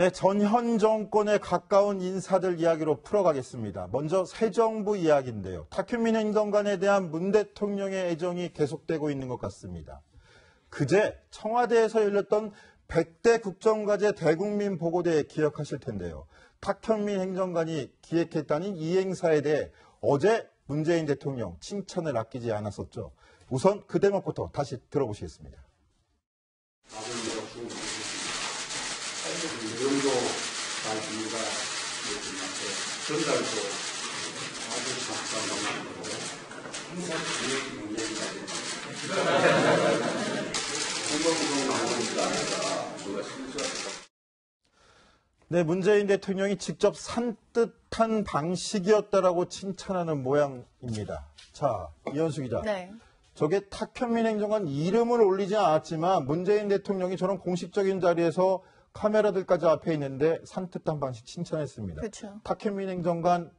네, 전현 정권에 가까운 인사들 이야기로 풀어가겠습니다. 먼저 새 정부 이야기인데요. 탁현민 행정관에 대한 문 대통령의 애정이 계속되고 있는 것 같습니다. 그제 청와대에서 열렸던 100대 국정과제 대국민 보고대회 기억하실 텐데요. 탁현민 행정관이 기획했다는 이 행사에 대해 어제 문재인 대통령 칭찬을 아끼지 않았었죠. 우선 그 대목부터 다시 들어보시겠습니다. 이 정도 갈 이유가 전달도 아주 작성하고 항상 기획이 문제가 됩니다. 공공구동 나오는 아니라 누가 실수했다. 네, 문재인 대통령이 직접 산뜻한 방식이었다라고 칭찬하는 모양입니다. 자, 이현수 기자. 네. 저게 탁현민 행정관 이름을 올리지 않았지만 문재인 대통령이 저런 공식적인 자리에서 카메라들까지 앞에 있는데 산뜻한 방식 칭찬했습니다. 그렇죠. 탁현민 행정관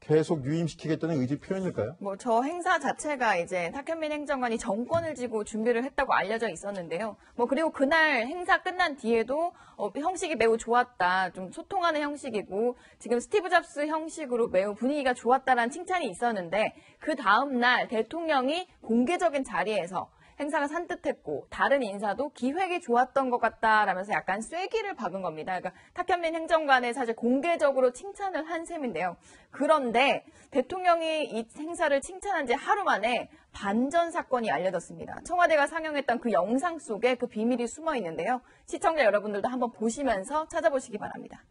계속 유임시키겠다는 의지 표현일까요? 뭐 저 행사 자체가 이제 탁현민 행정관이 정권을 쥐고 준비를 했다고 알려져 있었는데요. 뭐 그리고 그날 행사 끝난 뒤에도 형식이 매우 좋았다. 좀 소통하는 형식이고 지금 스티브 잡스 형식으로 매우 분위기가 좋았다라는 칭찬이 있었는데 그 다음 날 대통령이 공개적인 자리에서 행사가 산뜻했고 다른 인사도 기획이 좋았던 것 같다라면서 약간 쐐기를 박은 겁니다. 그러니까 탁현민 행정관에 사실 공개적으로 칭찬을 한 셈인데요. 그런데 대통령이 이 행사를 칭찬한 지 하루 만에 반전 사건이 알려졌습니다. 청와대가 상영했던 그 영상 속에 그 비밀이 숨어 있는데요. 시청자 여러분들도 한번 보시면서 찾아보시기 바랍니다.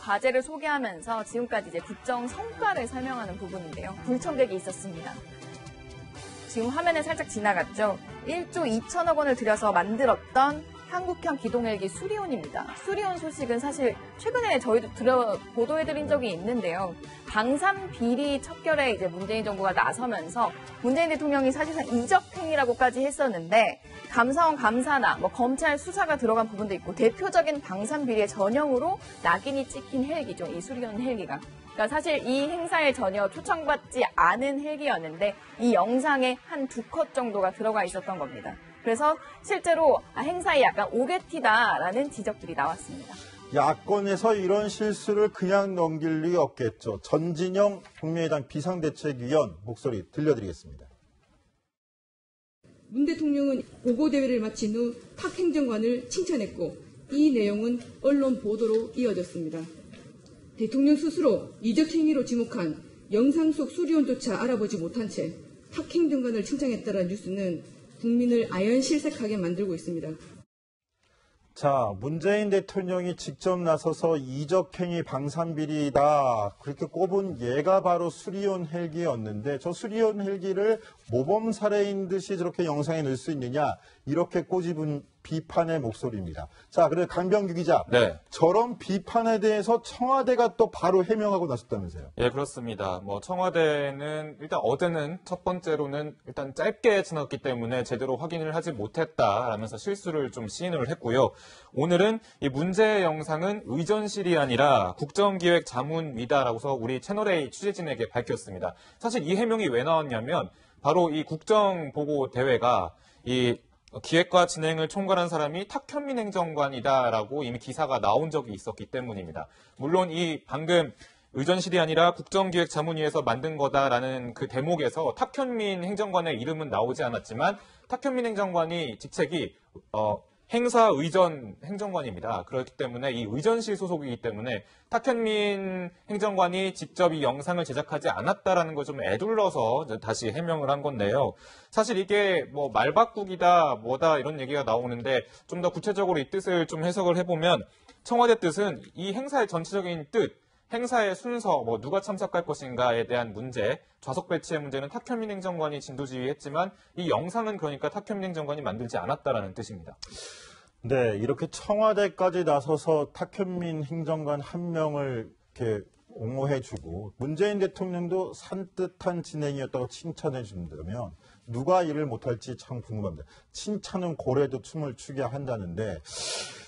과제를 소개하면서 지금까지 이제 국정 성과를 설명하는 부분인데요. 불청객이 있었습니다. 지금 화면에 살짝 지나갔죠. 1조 2천억 원을 들여서 만들었던 한국형 기동헬기 수리온입니다. 수리온 소식은 사실 최근에 저희도 보도해드린 적이 있는데요. 방산 비리 척결에 이제 문재인 정부가 나서면서 문재인 대통령이 사실상 이적행위라고까지 했었는데 감사원 감사나 뭐 검찰 수사가 들어간 부분도 있고 대표적인 방산 비리의 전형으로 낙인이 찍힌 헬기죠. 이 수리온 헬기가. 그러니까 사실 이 행사에 전혀 초청받지 않은 헬기였는데 이 영상에 한 2컷 정도가 들어가 있었던 겁니다. 그래서 실제로 행사에 약간 오게티다라는 지적들이 나왔습니다. 야권에서 이런 실수를 그냥 넘길 리 없겠죠. 전진영 국민의당 비상대책위원 목소리 들려드리겠습니다. 문 대통령은 보고대회를 마친 후 탁 행정관을 칭찬했고 이 내용은 언론 보도로 이어졌습니다. 대통령 스스로 이적행위로 지목한 영상 속 수리온조차 알아보지 못한 채 탁 행정관을 칭찬했다는 뉴스는 국민을 아연실색하게 만들고 있습니다. 자, 문재인 대통령이 직접 나서서 이적행위 방산비리다 그렇게 꼽은 얘가 바로 수리온 헬기였는데 저 수리온 헬기를 모범 사례인 듯이 저렇게 영상에 넣을 수 있느냐 이렇게 꼬집은 비판의 목소리입니다. 자, 그래 강병규 기자. 네. 저런 비판에 대해서 청와대가 또 바로 해명하고 나섰다면서요. 예, 그렇습니다. 뭐 청와대는 일단 어제는 첫 번째로는 일단 짧게 지났기 때문에 제대로 확인을 하지 못했다라면서 실수를 좀 시인을 했고요. 오늘은 이 문제의 영상은 의전실이 아니라 국정기획자문위다라고서 우리 채널A 취재진에게 밝혔습니다. 사실 이 해명이 왜 나왔냐면 바로 이 국정보고대회가 이 기획과 진행을 총괄한 사람이 탁현민 행정관이다라고 이미 기사가 나온 적이 있었기 때문입니다. 물론 이 방금 의전실이 아니라 국정기획자문위에서 만든 거다라는 그 대목에서 탁현민 행정관의 이름은 나오지 않았지만 탁현민 행정관이 직책이 행사 의전 행정관입니다. 그렇기 때문에 이 의전실 소속이기 때문에 탁현민 행정관이 직접 이 영상을 제작하지 않았다라는 걸 좀 애둘러서 다시 해명을 한 건데요. 사실 이게 뭐 말바꾸기다 뭐다 이런 얘기가 나오는데 좀 더 구체적으로 이 뜻을 좀 해석을 해보면 청와대 뜻은 이 행사의 전체적인 뜻, 행사의 순서, 뭐 누가 참석할 것인가에 대한 문제, 좌석 배치의 문제는 탁현민 행정관이 진두지휘했지만 이 영상은 그러니까 탁현민 행정관이 만들지 않았다라는 뜻입니다. 네, 이렇게 청와대까지 나서서 탁현민 행정관 한 명을 이렇게 옹호해주고 문재인 대통령도 산뜻한 진행이었다고 칭찬해 준다면 누가 이를 못할지 참 궁금합니다. 칭찬은 고래도 춤을 추게 한다는데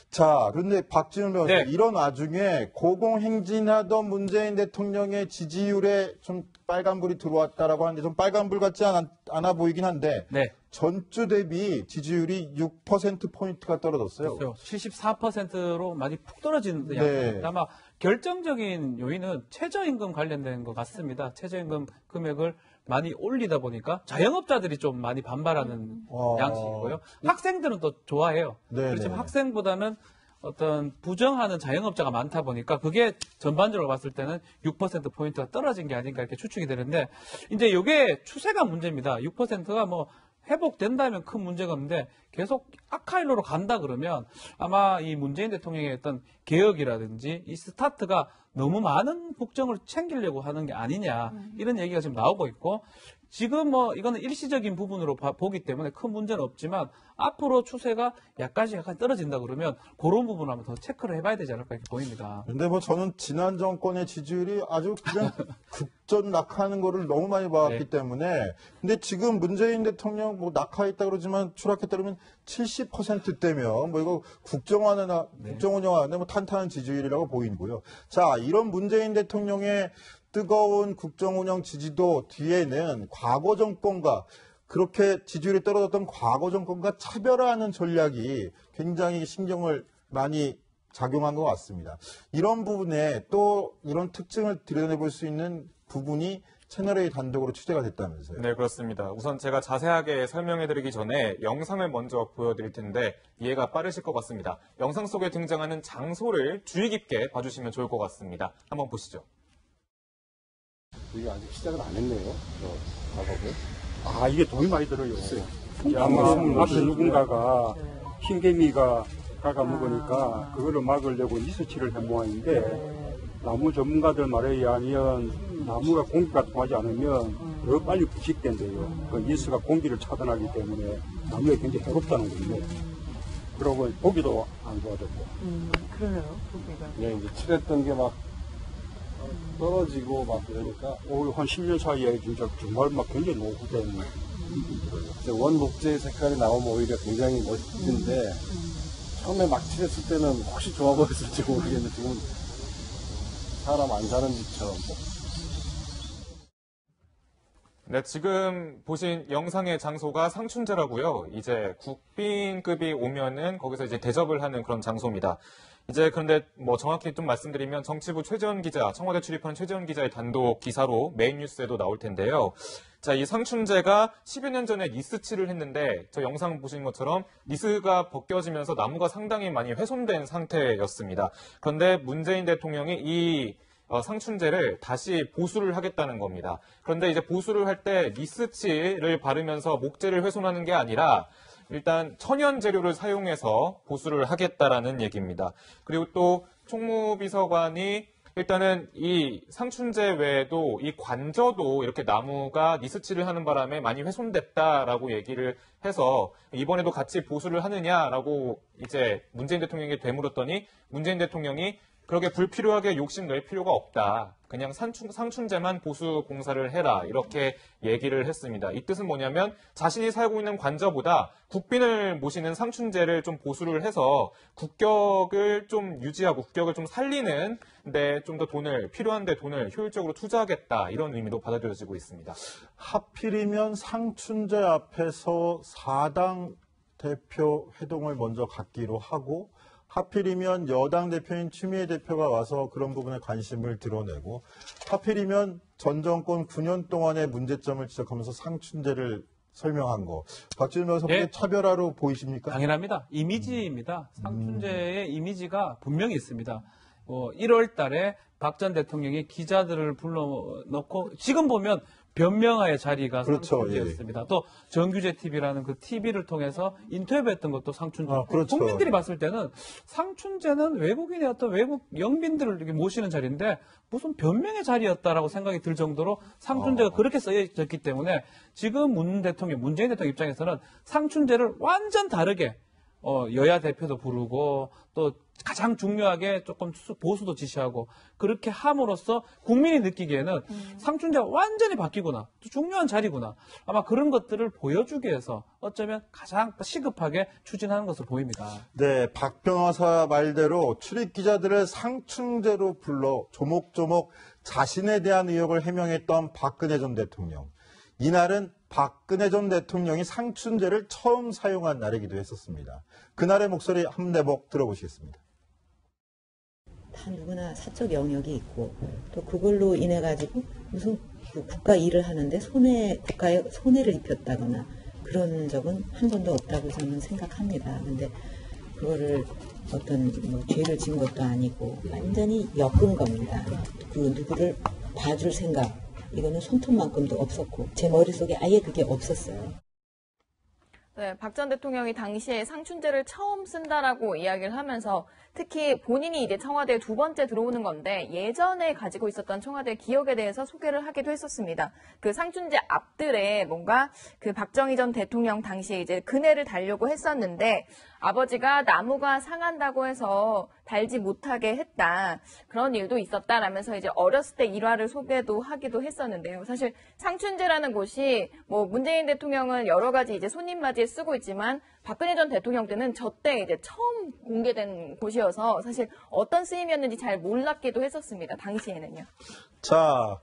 자, 그런데 박지원 변호사 네. 이런 와중에 고공행진하던 문재인 대통령의 지지율에 좀 빨간불이 들어왔다라고 하는데 좀 빨간불 같지 않아 보이긴 한데 네. 전주 대비 지지율이 6%포인트가 떨어졌어요. 그렇죠. 74%로 많이 푹 떨어진 네. 양입니다. 아마 결정적인 요인은 최저임금 관련된 것 같습니다. 최저임금 금액을 많이 올리다 보니까 자영업자들이 좀 많이 반발하는 양식이고요. 학생들은 또 좋아해요. 네네. 그렇지만 학생보다는 어떤 부정하는 자영업자가 많다 보니까 그게 전반적으로 봤을 때는 6%포인트가 떨어진 게 아닌가 이렇게 추측이 되는데 이제 이게 추세가 문제입니다. 6%가 뭐 회복된다면 큰 문제가 없는데 계속 악화일로로 간다 그러면 아마 이 문재인 대통령의 어떤 개혁이라든지 이 스타트가 너무 많은 국정을 챙기려고 하는 게 아니냐 이런 얘기가 지금 나오고 있고 지금 뭐 이거는 일시적인 부분으로 보기 때문에 큰 문제는 없지만 앞으로 추세가 약간 떨어진다 그러면 그런 부분을 한번 더 체크를 해봐야 되지 않을까 이렇게 보입니다. 근데 뭐 저는 지난 정권의 지지율이 아주 그냥 급전 낙하하는 거를 너무 많이 봤기 네. 때문에 근데 지금 문재인 대통령 뭐 낙하했다 그러지만 추락했다 그러면 70%대면 뭐 이거 국정 운영하는데 뭐 탄탄한 지지율이라고 보이고요. 자, 이런 문재인 대통령의 뜨거운 국정 운영 지지도 뒤에는 과거 정권과 그렇게 지지율이 떨어졌던 과거 정권과 차별화하는 전략이 굉장히 신경을 많이 작용한 것 같습니다. 이런 부분에 또 이런 특징을 드러내볼 수 있는 부분이 채널A 단독으로 취재가 됐다면서요. 네, 그렇습니다. 우선 제가 자세하게 설명해드리기 전에 영상을 먼저 보여드릴 텐데 이해가 빠르실 것 같습니다. 영상 속에 등장하는 장소를 주의 깊게 봐주시면 좋을 것 같습니다. 한번 보시죠. 이게 아직 시작을 안 했네요. 작업을. 아, 이게 돈이 많이 들어요. 아마 앞에 누군가가 흰개미가 가가 먹으니까 그거를 막으려고 리서치를 한 모양인데 나무 전문가들 말에 의하면 나무가 공기가 통하지 않으면 더 빨리 부식된대요. 그 니스가 공기를 차단하기 때문에 나무에 굉장히 해롭다는 건데 그러고 보기도 안 좋아졌고. 그러네요, 고기가. 네, 이제 칠했던 게 막 떨어지고 막 그러니까 한 10년 사이에 진짜 정말 막 굉장히 노후된 이제 원 목재 색깔이 나오면 오히려 굉장히 멋진데 처음에 막 칠했을 때는 혹시 좋아 보였을지 모르겠는데 지금 사람 안 사는 집처럼 네, 지금 보신 영상의 장소가 상춘제라고요. 이제 국빈급이 오면은 거기서 이제 대접을 하는 그런 장소입니다. 이제 그런데 뭐 정확히 좀 말씀드리면 정치부 최재원 기자, 청와대 출입하는 최재원 기자의 단독 기사로 메인 뉴스에도 나올 텐데요. 자, 이 상춘제가 10여 년 전에 니스칠을 했는데 저 영상 보시는 것처럼 니스가 벗겨지면서 나무가 상당히 많이 훼손된 상태였습니다. 그런데 문재인 대통령이 이 상춘제를 다시 보수를 하겠다는 겁니다. 그런데 이제 보수를 할 때 니스칠을 바르면서 목재를 훼손하는 게 아니라 일단 천연 재료를 사용해서 보수를 하겠다라는 얘기입니다. 그리고 또 총무비서관이 일단은 이 상춘제 외에도 이 관저도 이렇게 나무가 니스칠을 하는 바람에 많이 훼손됐다라고 얘기를 해서 이번에도 같이 보수를 하느냐라고 이제 문재인 대통령에게 되물었더니 문재인 대통령이 그렇게 불필요하게 욕심 낼 필요가 없다. 그냥 상춘제만 보수 공사를 해라. 이렇게 얘기를 했습니다. 이 뜻은 뭐냐면 자신이 살고 있는 관저보다 국빈을 모시는 상춘제를 좀 보수를 해서 국격을 좀 유지하고 국격을 좀 살리는 데 좀 더 필요한 데 돈을 효율적으로 투자하겠다. 이런 의미로 받아들여지고 있습니다. 하필이면 상춘제 앞에서 4당 대표 회동을 먼저 갖기로 하고 하필이면 여당 대표인 추미애 대표가 와서 그런 부분에 관심을 드러내고 하필이면 전 정권 9년 동안의 문제점을 지적하면서 상춘제를 설명한 거. 박지원 변호사 네. 차별화로 보이십니까? 당연합니다. 이미지입니다. 상춘제의 이미지가 분명히 있습니다. 1월 달에 박 전 대통령이 기자들을 불러놓고 지금 보면 변명화의 자리가 그렇죠, 상춘제였습니다. 또 정규제 TV라는 그 TV를 통해서 인터뷰했던 것도 상춘제. 그렇죠. 국민들이 봤을 때는 상춘제는 외국인의 어떤 외국 영빈들을 이렇게 모시는 자리인데 무슨 변명의 자리였다라고 생각이 들 정도로 상춘제가 그렇게 쓰여졌기 때문에 지금 문재인 대통령 입장에서는 상춘제를 완전 다르게 여야 대표도 부르고 또 가장 중요하게 조금 보수도 지시하고 그렇게 함으로써 국민이 느끼기에는 상춘제가 완전히 바뀌구나, 중요한 자리구나, 아마 그런 것들을 보여주기 위해서 어쩌면 가장 시급하게 추진하는 것으로 보입니다. 네, 박 변호사 말대로 출입 기자들을 상춘제로 불러 조목조목 자신에 대한 의혹을 해명했던 박근혜 전 대통령. 이날은 박근혜 전 대통령이 상춘제를 처음 사용한 날이기도 했었습니다. 그날의 목소리 한 대목 들어보시겠습니다. 다 누구나 사적 영역이 있고 또 그걸로 인해 가지고 무슨 국가 일을 하는데 국가에 손해를 입혔다거나 그런 적은 한 번도 없다고 저는 생각합니다. 근데 그거를 어떤 죄를 진 것도 아니고 완전히 엮은 겁니다. 그 누구를 봐줄 생각 이거는 손톱만큼도 없었고 제 머릿속에 아예 그게 없었어요. 네, 박 전 대통령이 당시에 상춘제를 처음 쓴다라고 이야기를 하면서 특히 본인이 이제 청와대에 두 번째 들어오는 건데 예전에 가지고 있었던 청와대 기억에 대해서 소개를 하기도 했었습니다. 그 상춘제 앞들에 뭔가 그 박정희 전 대통령 당시에 이제 그네를 달려고 했었는데 아버지가 나무가 상한다고 해서 달지 못하게 했다. 그런 일도 있었다라면서 이제 어렸을 때 일화를 소개도 하기도 했었는데요. 사실 상춘제라는 곳이 뭐 문재인 대통령은 여러 가지 이제 손님맞이에 쓰고 있지만 박근혜 전 대통령 때는 저 때 이제 처음 공개된 곳이어서 사실 어떤 쓰임이었는지 잘 몰랐기도 했었습니다. 당시에는요. 자,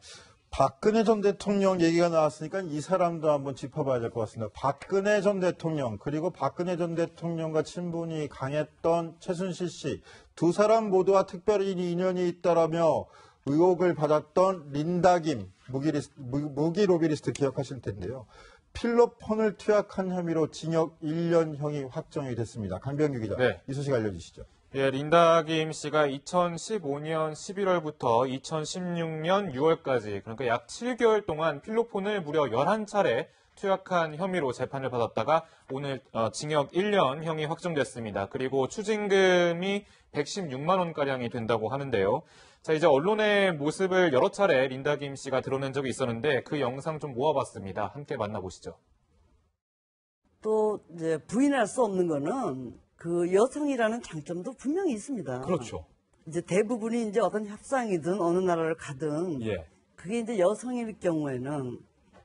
박근혜 전 대통령 얘기가 나왔으니까 이 사람도 한번 짚어봐야 될 것 같습니다. 박근혜 전 대통령 그리고 박근혜 전 대통령과 친분이 강했던 최순실 씨 두 사람 모두와 특별히 인연이 있다라며 의혹을 받았던 린다김 무기 로비리스트 기억하실 텐데요. 필로폰을 투약한 혐의로 징역 1년형이 확정이 됐습니다. 강병규 기자, 네. 이 소식 알려주시죠. 예, 린다김 씨가 2015년 11월부터 2016년 6월까지 그러니까 약 7개월 동안 필로폰을 무려 11차례 투약한 혐의로 재판을 받았다가 오늘 징역 1년형이 확정됐습니다. 그리고 추징금이 116만 원가량이 된다고 하는데요. 자, 이제 언론의 모습을 여러 차례 린다김 씨가 드러낸 적이 있었는데 그 영상 좀 모아봤습니다. 함께 만나보시죠. 또 이제 부인할 수 없는 거는 그 여성이라는 장점도 분명히 있습니다. 그렇죠. 이제 대부분이 이제 어떤 협상이든 어느 나라를 가든 예. 그게 이제 여성일 경우에는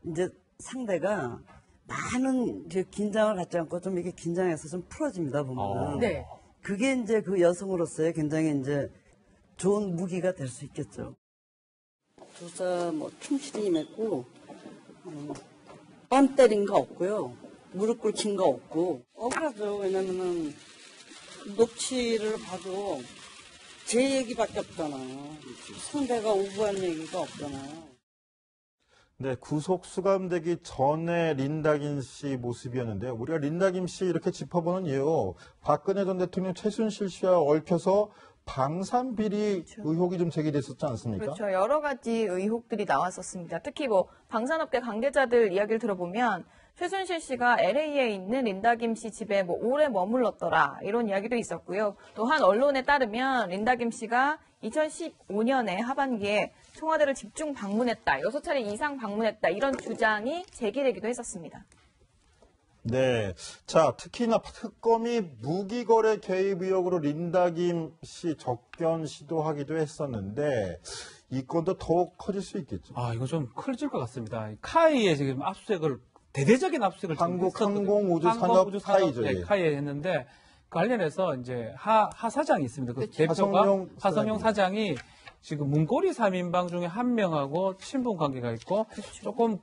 이제 상대가 많은 이제 긴장을 갖지 않고 좀 이렇게 긴장해서 좀 풀어집니다 보면은. 네. 그게 이제 그 여성으로서의 굉장히 이제 좋은 무기가 될 수 있겠죠. 조사 뭐 충실히 임했고 뺨 때린 거 없고요. 무릎 꿇힌 거 없고 억울하죠. 왜냐면은 녹취를 봐도 제 얘기밖에 없잖아요. 상대가 오부한 얘기가 없잖아요. 네, 구속 수감되기 전에 린다김 씨 모습이었는데요. 우리가 린다김 씨 이렇게 짚어보는 이유, 박근혜 전 대통령 최순실 씨와 얽혀서 방산 비리 의혹이 좀 제기됐었지 않습니까? 그렇죠. 여러 가지 의혹들이 나왔었습니다. 특히 뭐 방산업계 관계자들 이야기를 들어보면 최순실 씨가 LA에 있는 린다김 씨 집에 뭐 오래 머물렀더라 이런 이야기도 있었고요. 또 한 언론에 따르면 린다김 씨가 2015년에 하반기에 청와대를 집중 방문했다, 6차례 이상 방문했다 이런 주장이 제기되기도 했었습니다. 네. 자, 특히나 특검이 무기거래 개입 의혹으로 린다김 씨 접견 시도하기도 했었는데 이 건도 더욱 커질 수 있겠죠. 아, 이거 좀 커질 것 같습니다. 카이에 지금 압수수색을 대대적인 압수수색을 한국항공우주산업 카이죠. 네, 카이에 했는데 관련해서 이제 하 사장이 있습니다. 그 그렇죠. 대표가 하성룡 사장이 지금 문고리 3인방 중에 한 명하고 친분 관계가 있고 조금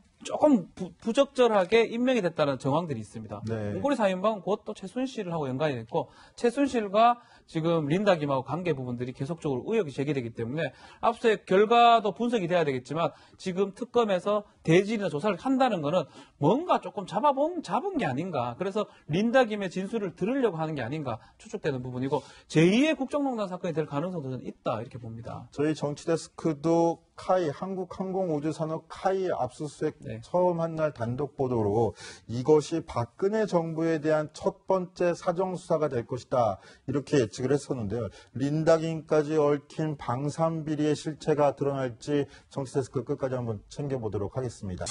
부적절하게 임명이 됐다는 정황들이 있습니다. 네. 문고리 3인방은 곧 또 최순실하고 연관이 됐고 최순실과 지금 린다김하고 관계 부분들이 계속적으로 의혹이 제기되기 때문에 압수수색 결과도 분석이 돼야 되겠지만 지금 특검에서 대질이나 조사를 한다는 거는 뭔가 조금 잡은 게 아닌가. 그래서 린다김의 진술을 들으려고 하는 게 아닌가 추측되는 부분이고 제2의 국정농단 사건이 될 가능성도 저는 있다 이렇게 봅니다. 저희 정치데스크도 카이, 한국항공우주산업 카이 압수수색 네. 처음 한 날 단독 보도로 이것이 박근혜 정부에 대한 첫 번째 사정수사가 될 것이다 이렇게 예측을 했었는데요. 린다김까지 얽힌 방산비리의 실체가 드러날지 정치데스크 끝까지 한번 챙겨보도록 하겠습니다.